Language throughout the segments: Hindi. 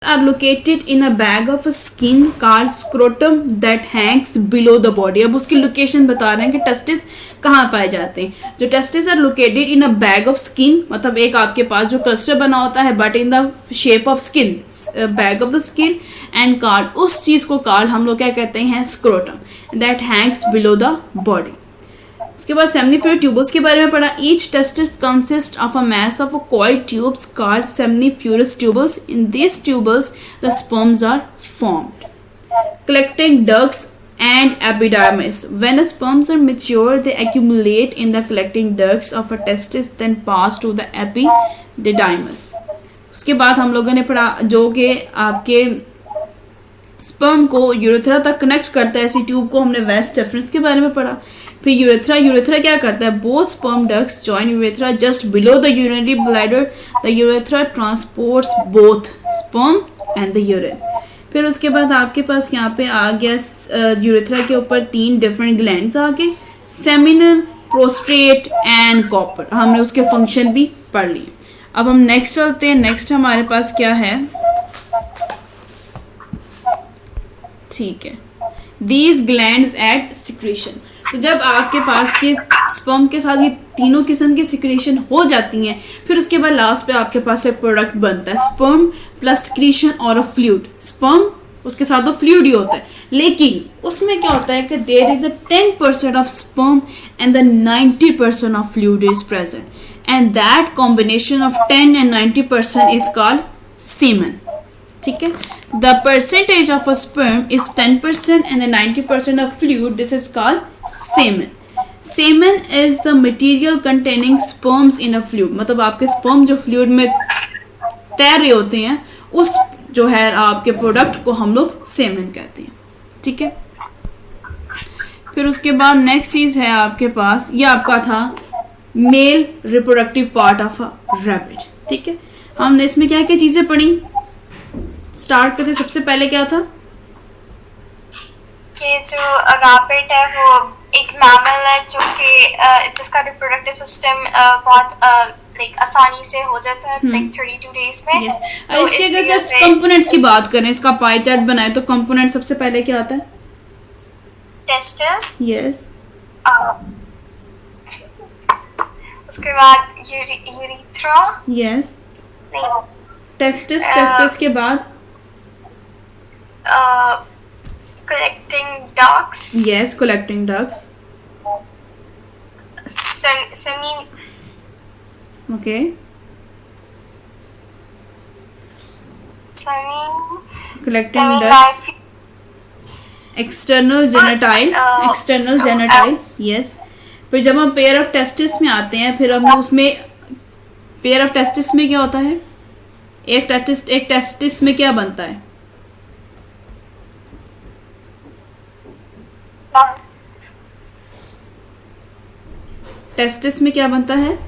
are located in a bag of skin called scrotum that hangs below the body. अब उसकी लोकेशन बता रहे हैं कि टेस्टिस कहाँ पाए जाते हैं. जो testis are located in a bag of skin, मतलब एक आपके पास जो क्लस्टर बना होता है but in the shape of skin, bag of the skin, and cord, उस चीज़ को कार्ड हम लोग क्या कहते हैं, scrotum, that hangs below the body. उसके बाद सेमनीफ्यूरस ट्यूबल्स के बारे में पढ़ा. Each testis consist of a mass of coiled tubes called seminiferous tubules. In this tubules the sperms are formed. Collecting ducts and epidermis. When sperms are mature, they accumulate in the collecting ducts of a testis, then pass to the epididymis. उसके बाद हम लोगों ने पढ़ा जो कि आपके स्पर्म को यूरेथ्रा तक कनेक्ट करता है, ऐसी ट्यूब को हमने वेस्ट डिफरेंस के बारे में पढ़ा. फिर यूरेथ्रा क्या करता है, both sperm ducts join urethra just below the urinary bladder. The urethra transports both sperm and the urine. फिर उसके बाद आपके पास यहाँ पे आ गया यूरेथ्रा के ऊपर 3 डिफरेंट ग्लैंड्स आ गए, सेमिनल, प्रोस्टेट एंड कॉपर. हमने उसके फंक्शन भी पढ़ लिए. अब हम नेक्स्ट चलते हैं. नेक्स्ट हमारे पास क्या है, ठीक है, दीज ग्लैंड्स एट सिक्रीशन. तो जब आपके पास ये स्पर्म के साथ ये तीनों किस्म की सिक्रीशन हो जाती हैं, फिर उसके बाद लास्ट पे आपके पास एक प्रोडक्ट बनता है, स्पर्म प्लस सिक्रीशन और अ फ्लूइड. स्पर्म उसके साथ तो फ्लूइड ही होता है, लेकिन उसमें क्या होता है कि there is a 10% of sperm and the 90% of fluid is present, and that combination of 10 and 90% is called semen. ठीक है, the percentage of a sperm is 10% and the 90% of fluid, this is called semen. Semen is the material containing sperms in a fluid. मतलब आपके स्पर्म जो फ्लूइड में तैर रहे होते हैं, उस जो है आपके प्रोडक्ट को हम लोग सेमन कहते हैं. ठीक है, फिर उसके बाद नेक्स्ट चीज है आपके पास, ये आपका था male reproductive part of a rabbit. ठीक है, हमने इसमें क्या क्या चीजें पढ़ी, स्टार्ट करते. सबसे पहले क्या था कि जो रैबिट है वो एक मैमल है जो कि जिसका रिप्रोडक्टिव सिस्टम बहुत लाइक आसानी से हो जाता है, लाइक 32 डेज में. yes. तो इसके अगर जस्ट कंपोनेंट्स की बात करें, इसका पाई चार्ट बनाए तो कंपोनेंट सबसे पहले क्या आता है, टेस्टिस. यस. उसके बाद यूरेथ्रा. यस, नहीं, टेस्टिस के बाद collecting ducts. Yes, collecting ducts. Semen. Okay, collecting ducts. External genital. Yes. फिर जब हम पेयर ऑफ टेस्टिस में आते हैं, फिर हम उसमें पेयर ऑफ टेस्टिस में क्या होता है, एक टेस्टिस में क्या बनता है, टेस्टिस में क्या बनता है,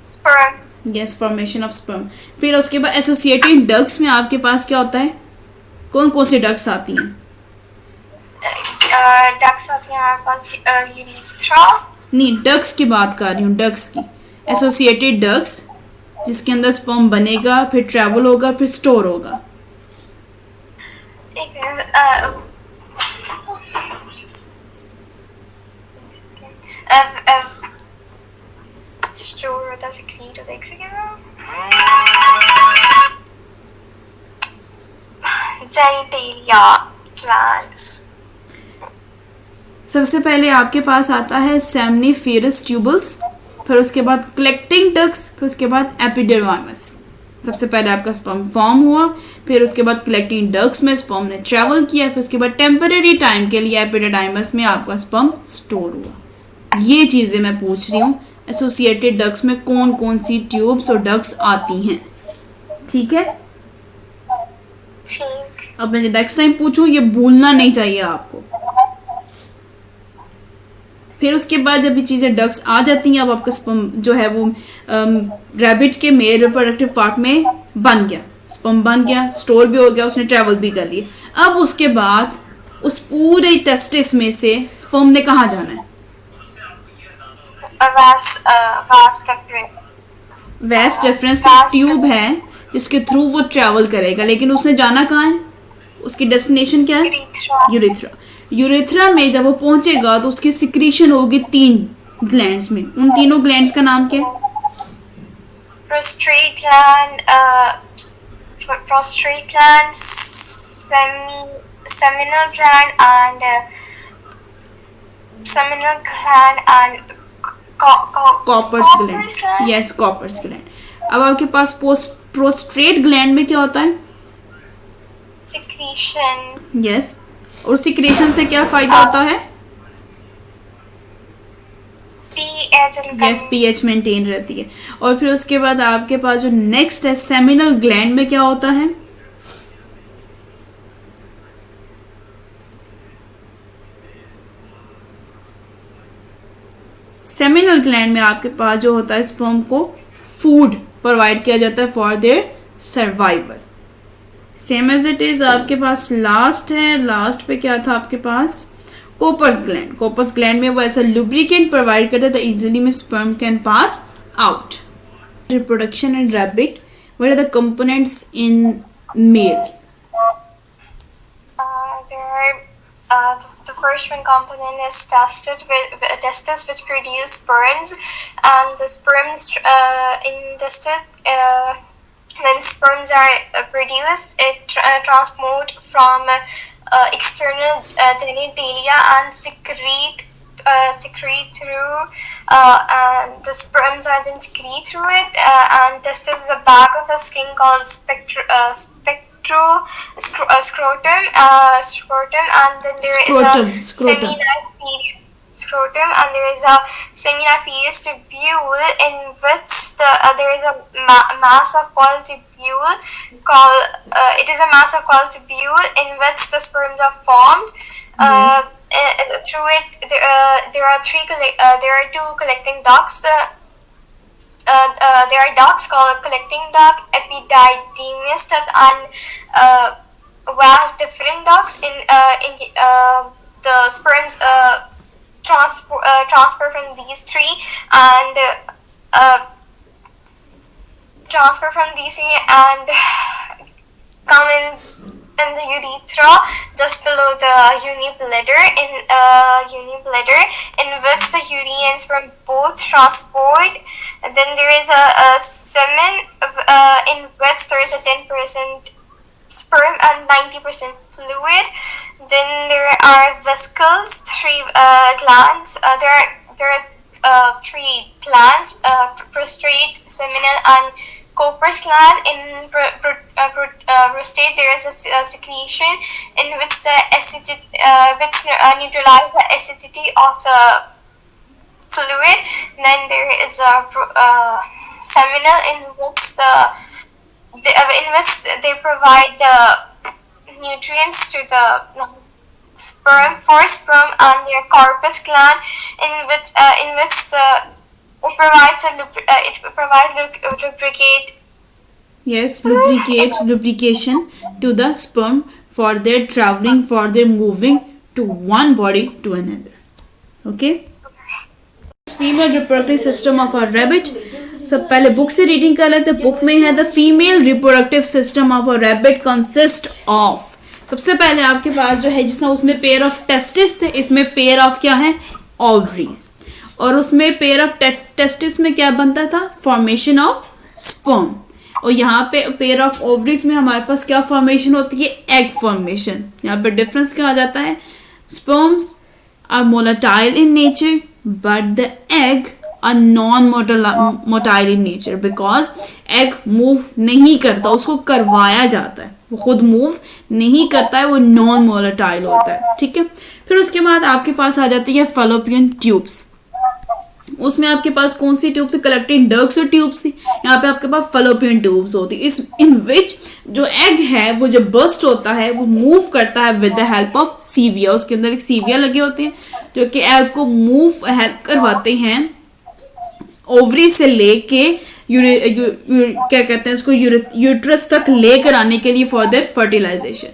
sperm. Yes, formation of sperm. फिर उसके बाद एसोसिएटेड डक्ट्स में आपके पास क्या होता है, कौन कौन सी डक्ट्स आती हैं, डक्ट्स आती हैं हमारे पास, यूरेथ्रा. नहीं, डक्ट्स की बात कर रही हूँ, डक्ट्स की. एसोसिएटेड डक्ट्स जिसके अंदर स्पर्म बनेगा, फिर ट्रैवल होगा, फिर स्टोर होगा. स्टोर होता है सिक्रीट होता है, एक सेकंड. Genitalia gland. सबसे पहले आपके पास आता है सेमनीफेरस ट्यूबल्स, फिर उसके बाद कलेक्टिंग डक्ट्स, फिर उसके बाद एपिडर्मिस. सबसे पहले आपका स्पर्म फॉर्म हुआ, फिर उसके बाद कलेक्टिंग डक्ट्स में स्पर्म ने ट्रैवल किया, फिर उसके बाद टेम्परेरी टाइम के लिए एपिडर्मिस में आपका स्पर्म स्टोर हुआ. ये चीज़ें मैं पूछ रही हूँ, एसोसिएटेड डक्ट्स में कौन कौन सी ट्यूब्स और डक्ट्स आती हैं. ठीक है, अब मैं नेक्स्ट टाइम पूछूं, ये भूलना नहीं चाहिए आपको. फिर उसके बाद जब ये चीज़ें डक्ट्स आ जाती हैं, अब आपका स्पर्म जो है वो रैबिट के मेल रिप्रोडक्टिव पार्ट में बन गया, स्पर्म बन गया, स्टोर भी हो गया, उसने ट्रैवल भी कर लिया. अब उसके बाद उस पूरे टेस्टिस में से स्पर्म ने कहाँ जाना है, वास्ट डिफरेंस ट्यूब है, जिसके थ्रू वो ट्रैवल करेगा, लेकिन उसने जाना कहाँ है, उसकी डेस्टिनेशन क्या है, यूरेथ्रा। यूरेथ्रा। यूरेथ्रा में जब वो पहुंचेगा तो उसकी सिक्रीशन होगी 3 ग्लैंड्स में। उन तीनों ग्लैंड्स का नाम क्या है? Prostrate gland, seminal gland, and Cowper's gland. Yes, Cowper's gland. अब आपके पास प्रोस्ट्रेट ग्लैंड में क्या होता है? secretion। यस, और सिक्रीशन से क्या फायदा होता है? यस, पीएच मेंटेन रहती है। और फिर उसके बाद आपके पास जो नेक्स्ट है सेमिनल ग्लैंड में क्या होता है? सेमिनल ग्लैंड में आपके पास जो होता है स्पर्म को फूड प्रोवाइड किया जाता है for their survival. Same as it is आपके पास लास्ट है, लास्ट पे क्या था आपके पास? कोपर्स ग्लैंड। कोपर्स ग्लैंड में वो ऐसा लुब्रिकेंट प्रोवाइड करता है इजीली में sperm can pass out. Reproduction in rabbit, what are the components in male? The first one component is testes, which produce sperms, and the sperms in testes, when sperms are produced, it transmute from external genitalia and secrete through, and the sperms are then secrete through it, and testis is a bag of a skin called scrotum, and then there is a scrotum, and there is a seminiferous tubule in which there is a mass of coiled tubule called it is a mass of coiled tubule in which the sperms are formed. Through it, there are two collecting ducts. There are ducts called collecting duct, epididymis duct, and vas different ducts. The sperms transfer from these three, and come in the urethra just below the unibladder, in which the urine and sperm both transport. And then there is a semen in which there is a 10% sperm and 90% fluid. Then there are vesicles, 3 glands. There are 3 glands: prostrate, seminal, and Cooper's gland. In prostate, there is a secretion in which neutralizes the acidity of the fluid. Then there is a seminal in which they provide the nutrients to the sperm for sperm, and their corpus gland in which it provides lubricate. Yes, lubrication to the sperm for their traveling, for their moving to one body to another. Okay. Female reproductive system of a rabbit. सब पहले बुक से रीडिंग कर लेते हैं। बुक में है the female reproductive system of a rabbit consist of. सबसे पहले आपके पास जो है जिसमें उसमें पेयर ऑफ टेस्टिस थे, इसमें पेयर ऑफ क्या है? ओवरीज। और उसमें पेयर ऑफ टेस्टिस में क्या बनता था? Formation of sperm. और यहाँ पे पेयर ऑफ ओवरीज में हमारे पास क्या फॉर्मेशन होती है? Egg formation. यहाँ पे डिफरेंस क्या आ जाता है? Sperms are motile in nature but the egg are non motile in nature, because egg move नहीं करता, उसको करवाया जाता है, वो खुद मूव नहीं करता है, वो नॉन मोलाटाइल होता है। ठीक है। फिर उसके बाद आपके पास आ जाती है फैलोपियन ट्यूब्स। उसमें आपके पास कौन सी ट्यूब थी? कलेक्टिंग डक्ट्स और ट्यूब्स थी। यहाँ पे आपके पास फैलोपियन ट्यूब्स होती, इस इन विच जो एग है वो जब बर्स्ट होता है वो मूव करता है विद द हेल्प ऑफ सीविया। उसके अंदर एक सीविया लगे होते हैं जो कि एग को मूव हेल्प करवाते हैं ओवरी से लेके क्या कहते हैं इसको यूट्रस तक लेकर आने के लिए for their fertilisation.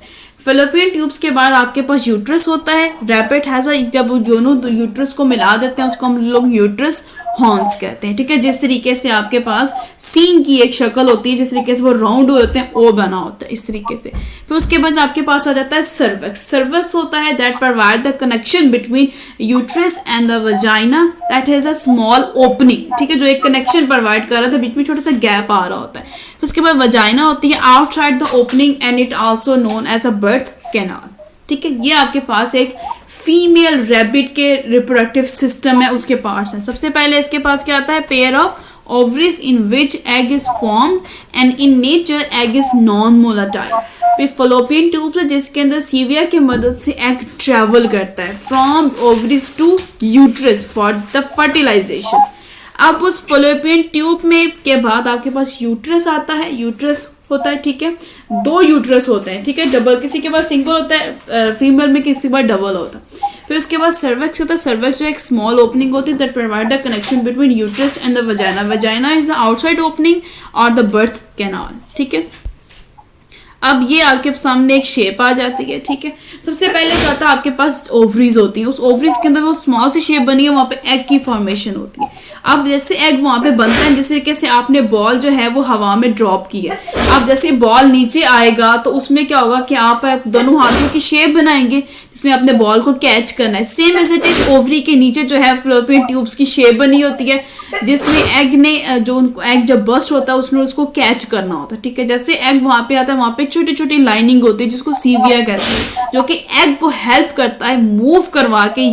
Fallopian tubes के बाद आपके पास यूट्रस होता है। रैबिट हैज जब दोनों यूट्रस को मिला देते हैं उसको हम लोग यूट्रस हॉर्न्स कहते हैं, ठीक है। जिस तरीके से आपके पास सींग की एक शक्ल होती है, जिस तरीके से वो राउंड होते हैं, वो बना होता है इस तरीके से। फिर उसके बाद आपके पास आ जाता है सर्विक्स। सर्विक्स होता है that provide the connection between uterus and the vagina that has a small opening, ठीक है, जो एक कनेक्शन प्रोवाइड कर रहा था, बीच में छोटा सा गैप आ रहा होता है। फिर उसके बाद वजाइना होती है outside the opening and it also known as a birth canal, ठीक है। ये आपके पास एक फीमेल रैबिट के रिप्रोडक्टिव सिस्टम है, उसके पार्ट्स हैं। सबसे पहले इसके पास क्या आता है, pair of ovaries in which egg is formed and in nature egg is non motile. फिर फलोपियन ट्यूब है जिसके अंदर सीविया की मदद से एग ट्रेवल करता है from ovaries to uterus for the fertilisation. अब उस फलोपियन ट्यूब में के बाद आपके पास यूट्रस आता है, यूट्रस होता है, ठीक है। 2 यूट्रस होते हैं, ठीक है, डबल, किसी के पास सिंगल होता है फीमेल में, किसी के पास डबल होता है। फिर उसके बाद सर्विक्स होता है। सर्विक्स जो एक स्मॉल ओपनिंग होती है that provide the connection between uterus and the vagina. Vagina is the outside opening और द बर्थ कैनाल, ठीक है। अब ये आपके सामने एक शेप आ जाती है, ठीक है। सबसे पहले क्या होता है, आपके पास ओवरीज होती है, उस ओवरीज के अंदर वो स्मॉल सी शेप बनी है, वहां पे एग की फॉर्मेशन होती है। अब जैसे एग वहां पे बनता है, जिस तरीके से आपने बॉल जो है वो हवा में ड्रॉप की है, अब जैसे बॉल नीचे आएगा तो उसमें क्या होगा कि आप दोनों हाथों की शेप बनाएंगे जिसमें अपने बॉल को कैच करना है। Same as it is ovary के नीचे जो है फ्लोपियन ट्यूब्स की शेप बनी होती है, जिसमें एग ने जो एग जब बस्ट होता है उसने उसको कैच करना होता है, ठीक है। जैसे एग वहां पे आता है, वहां पे छोटी छोटी लाइनिंग होती है जिसको सीविया कहते हैं, जो कि एग को हेल्प करता है मूव करवा के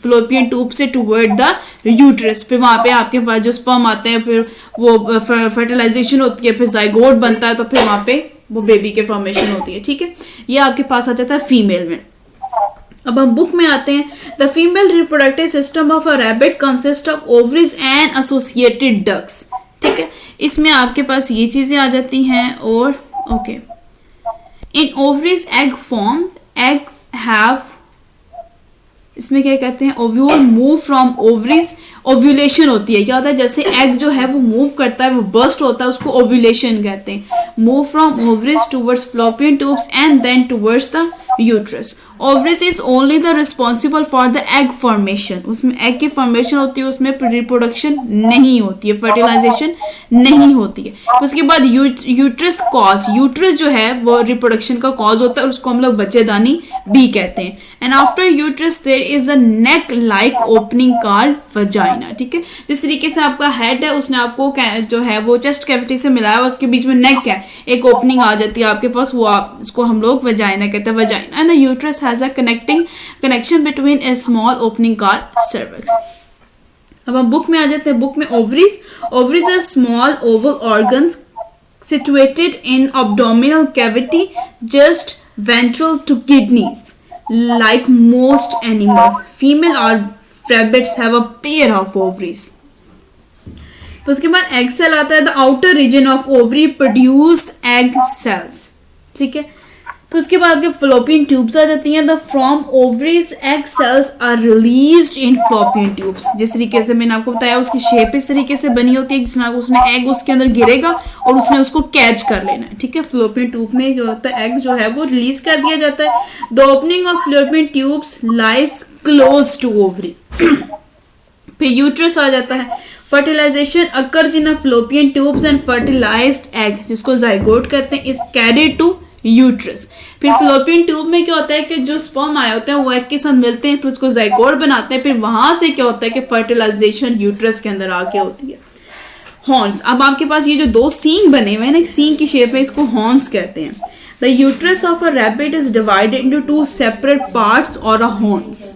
फ्लोपियन ट्यूब से टुवर्ड द यूट्रस। फिर वहां पे आपके पास जो स्पर्म आते हैं, फिर वो फर्टिलाइजेशन होती है, फिर जाइगोट बनता है, तो फिर वहां पे वो बेबी के फॉर्मेशन होती है, ठीक है। ये आपके पास आ जाता है फीमेल में। अब हम बुक में आते हैं। The female reproductive system of a rabbit consist of ovaries and associated ducts, ठीक है। इसमें आपके पास ये चीजें आ जाती हैं। और okay, in ovaries egg forms, egg have, इसमें क्या कहते हैं, ovule move from ovaries, ovulation होती है। क्या होता है, जैसे एग जो है वो मूव करता है, वो बर्स्ट होता है, उसको ओव्यूलेशन कहते हैं। Move from ovaries towards fallopian tubes and then towards the uterus. Ovaries is only the responsible for the egg formation, उसमें एग की फॉर्मेशन होती है, उसमें रिप्रोडक्शन नहीं होती है, फर्टिलाइजेशन नहीं होती है। उसके बाद यूट्रस कॉज, यूट्रस जो है वो रिप्रोडक्शन का कॉज होता है, उसको हम लोग बच्चेदानी भी कहते हैं। And after uterus there is a neck like opening called vagina, ठीक है। जिस तरीके से आपका हेड है, उसने आपको जो है वो चेस्ट कैविटी से मिलाया, उसके बीच में नेक है, एक ओपनिंग आ जाती है आपके पास, वो आप इसको हम लोग वजाइना कहते हैं, vagina. And the uterus has a connection between a small opening called cervix. अब हम बुक में आ जाते हैं। बुक में ovaries are small oval organs situated in abdominal cavity just ventral to kidneys. Like most animals, female or rabbits have a pair of ovaries. तो उसके बाद egg cell आता है। The outer region of ovary produce egg cells, ठीक है। फिर उसके बाद आपके फ्लोपियन ट्यूब्स आ जाती हैं। The from ovaries egg cells are released in fallopian tubes. जिस तरीके से मैंने आपको बताया, उसकी शेप इस तरीके से बनी होती है, जिसमें उसने एग उसके अंदर गिरेगा और उसने उसको कैच कर लेना है, ठीक है। फ्लोपियन ट्यूब में जो होता है, एग जो है वो रिलीज कर दिया जाता है। The opening of fallopian tubes lies close to ovary. फिर यूट्रस आ जाता है। Fertilisation occurs in fallopian tubes and fertilised egg, जिसको जाइगोट कहते हैं, इज कैरिड टू यूट्रस। फिर फ्लोपियन ट्यूब में क्या होता है कि जो स्पर्म आए होते हैं वो एग के साथ मिलते हैं, फिर उसको जाइगोट बनाते हैं, फिर वहां से क्या होता है कि फर्टिलाइजेशन यूट्रस के अंदर आके होती है। हॉर्न्स, अब आपके पास ये जो 2 सींग बने हुए हैं ना, सींग की शेप है, इसको हॉर्न्स कहते हैं। The uterus of a rabbit is divided into 2 separate parts और a horns.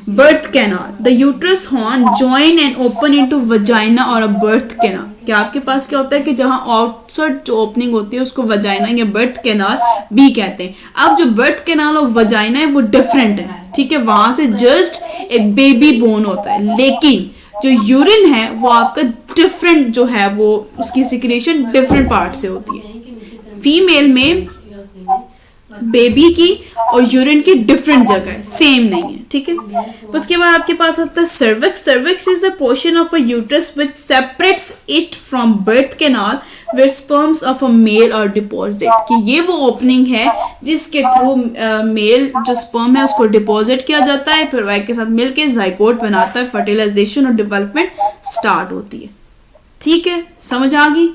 Birth canal, the uterus horn join and open into vagina और अ बर्थ कैनाल। क्या आपके पास क्या होता है कि जहां आउटसाइड जो ओपनिंग होती है उसको वजाइना या बर्थ कैनाल भी कहते हैं। अब जो बर्थ कैनाल और वजाइना है वो डिफरेंट है, ठीक है। वहां से जस्ट एक बेबी बोन होता है, लेकिन जो यूरिन है वो आपका डिफरेंट जो है वो उसकी सिक्रेशन डिफरेंट पार्ट से होती है। फीमेल में बेबी की और यूरिन की डिफरेंट जगह है, सेम नहीं है, ठीक है। उसके बाद आपके पास आता है cervix. Cervix is the portion of a uterus which separates it from birth canal where sperms of a male are deposit, कि ये वो ओपनिंग है जिसके थ्रू मेल जो स्पर्म है उसको डिपॉजिट किया जाता है, फिर वाइफ के साथ मिलके जाइगोट बनाता है, फर्टिलाइजेशन और डेवलपमेंट स्टार्ट होती है। ठीक है, समझ आ गई।